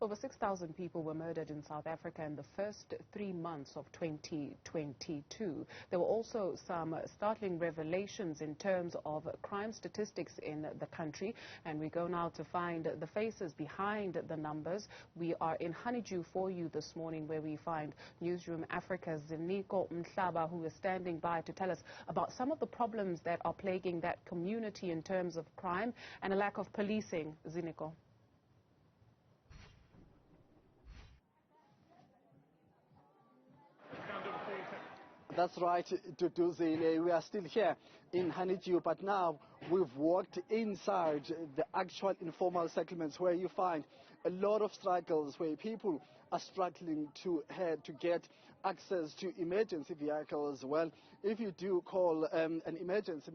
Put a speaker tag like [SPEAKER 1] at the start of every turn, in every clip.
[SPEAKER 1] Over 6,000 people were murdered in South Africa in the first 3 months of 2022. There were also some startling revelations in terms of crime statistics in the country. And we go now to find the faces behind the numbers. We are in Honeydew for you this morning, where we find Newzroom Afrika's Ziniko Mhlaba, who is standing by to tell us about some of the problems that are plaguing that community in terms of crime and a lack of policing. Ziniko.
[SPEAKER 2] That's right, Duduzile. We are still here in Honeydew, but now we've walked inside the actual informal settlements, where you find a lot of struggles, where people are struggling to get access to emergency vehicles. Well, if you do call an emergency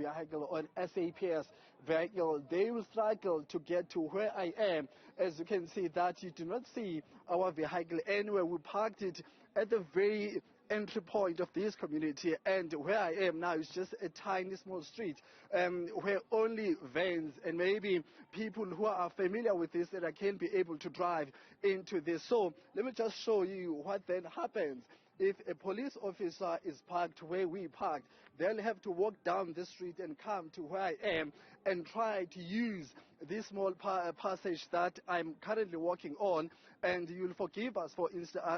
[SPEAKER 2] vehicle or an SAPS vehicle, they will struggle to get to where I am. As you can see, that you do not see our vehicle anywhere. We parked it at the very entry point of this community, and where I am now is just a tiny small street where only vans and maybe people who are familiar with this area can be able to drive into this. So let me just show you what then happens. If a police officer is parked where we parked, they'll have to walk down the street and come to where I am and try to use this small passage that I'm currently walking on. And you'll forgive us for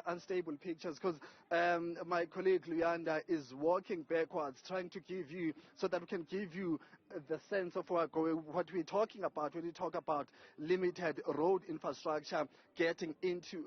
[SPEAKER 2] unstable pictures, because my colleague Luyanda is walking backwards, trying to give you, so that we can give you the sense of what we're talking about when we talk about limited road infrastructure getting into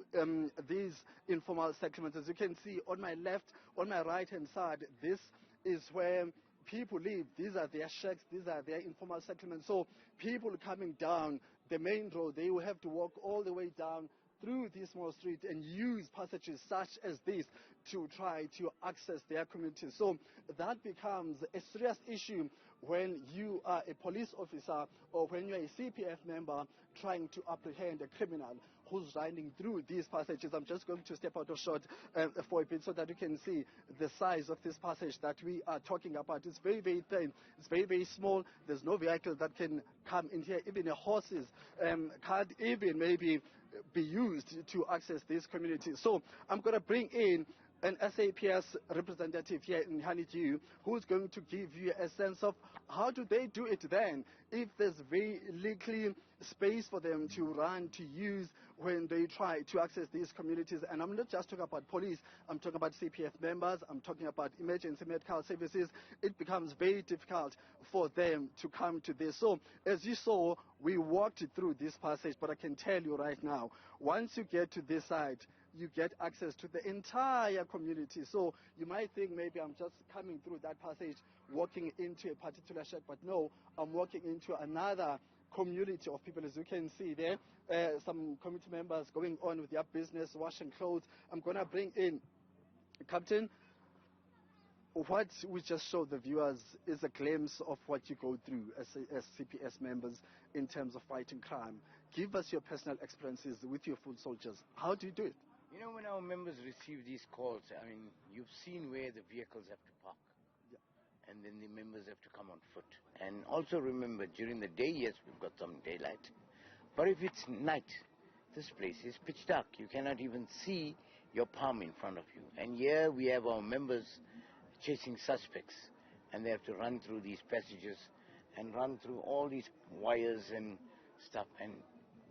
[SPEAKER 2] these informal settlements. As you can see on my left, on my right hand side, this is where people live. These are their shacks, these are their informal settlements. So people coming down the main road, they will have to walk all the way down through this small street and use passages such as this to try to access their community. So that becomes a serious issue when you are a police officer or when you're a CPF member trying to apprehend a criminal who's running through these passages. I'm just going to step out of shot for a bit so that you can see the size of this passage that we are talking about. It's very, very thin. It's very, very small. There's no vehicle that can come in here. Even a horses can't even maybe be used to access this community. So I'm going to bring in an SAPS representative here in Honeydew, who's going to give you a sense of how do they do it then, if there's very little space for them to run, to use when they try to access these communities. And I'm not just talking about police, I'm talking about CPF members, I'm talking about emergency medical services. It becomes very difficult for them to come to this. So as you saw, we walked through this passage, but I can tell you right now, once you get to this side, you get access to the entire community. So you might think maybe I'm just coming through that passage, walking into a particular shack, but no, I'm walking into another community of people. As you can see there, some community members going on with their business, washing clothes. I'm going to bring in Captain. What we just showed the viewers is a glimpse of what you go through as CPS members in terms of fighting crime. Give us your personal experiences with your foot soldiers. How do you do it?
[SPEAKER 3] You know, when our members receive these calls, I mean, you've seen where the vehicles have to park. Yeah. And then the members have to come on foot. And also remember, during the day, yes, we've got some daylight. But if it's night, this place is pitch dark. You cannot even see your palm in front of you. And here we have our members chasing suspects. And they have to run through these passages and run through all these wires and stuff. And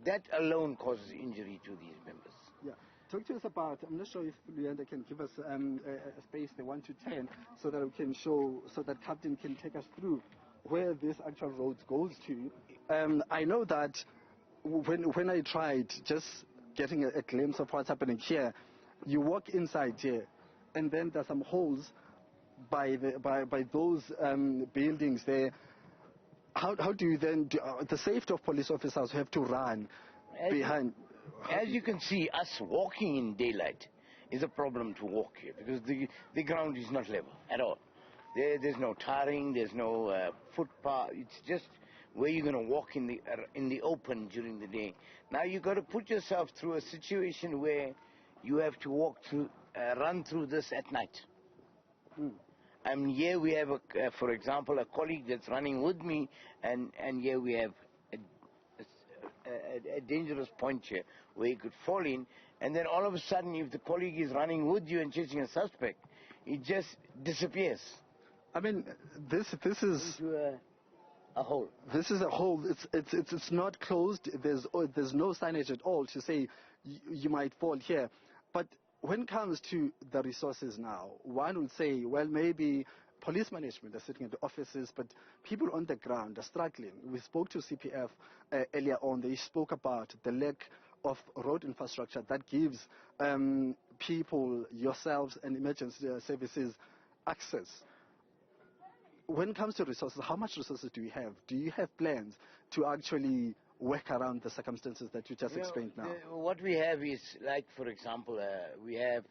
[SPEAKER 3] that alone causes injury to these members.
[SPEAKER 2] Yeah. Talk to us about, I'm not sure if Luyanda can give us a space, the 1 to 10, so that we can show, so that Captain can take us through where this actual road goes to. I know that when I tried just getting a glimpse of what's happening here, you walk inside here, and then there's some holes by those buildings there. How do you then, the safety of police officers have to run behind?
[SPEAKER 3] As you can see, us walking in daylight is a problem to walk here, because the ground is not level at all. There's no tarring, there's no footpath. It's just where you're going to walk in the open during the day. Now you've got to put yourself through a situation where you have to walk through, run through this at night. Here we have, for example, a colleague that's running with me, and here we have a dangerous point here where you could fall in, and then all of a sudden, if the colleague is running with you and chasing a suspect, it just disappears.
[SPEAKER 2] I mean, this is
[SPEAKER 3] Into a hole.
[SPEAKER 2] This is a hole. It's not closed. There's no signage at all to say you might fall here. But when it comes to the resources now, one would say, well, maybe police management are sitting at the offices, but people on the ground are struggling. We spoke to CPF earlier on. They spoke about the lack of road infrastructure that gives people, yourselves, and emergency services access. When it comes to resources, how much resources do you have? Do you have plans to actually work around the circumstances that you just explained now?
[SPEAKER 3] What we have is, like, for example, we have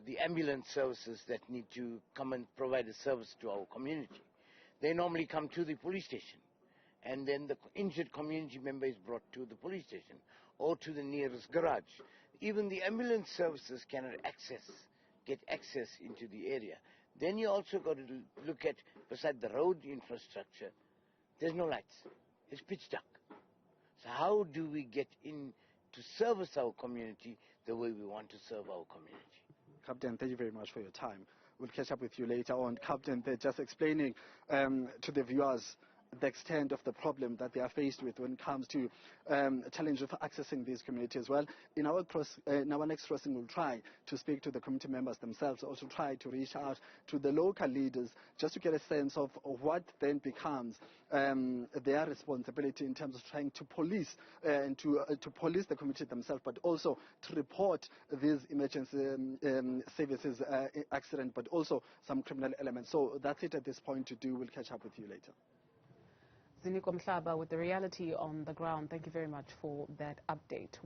[SPEAKER 3] the ambulance services that need to come and provide a service to our community. They normally come to the police station, and then the injured community member is brought to the police station or to the nearest garage. Even the ambulance services cannot get access into the area. Then you also got to look at, beside the road infrastructure, there's no lights. It's pitch dark. So how do we get in to service our community the way we want to serve our community?
[SPEAKER 2] Captain, thank you very much for your time. We'll catch up with you later on. Captain, they're just explaining to the viewers the extent of the problem that they are faced with when it comes to challenge of accessing these communities. Well, in our next crossing, we'll try to speak to the community members themselves, also try to reach out to the local leaders just to get a sense of what then becomes their responsibility in terms of trying to police and to police the community themselves, but also to report these emergency services accident, but also some criminal elements. So that's it at this point to do. We'll catch up with you later.
[SPEAKER 1] Ziniko Mhlaba with the reality on the ground. Thank you very much for that update.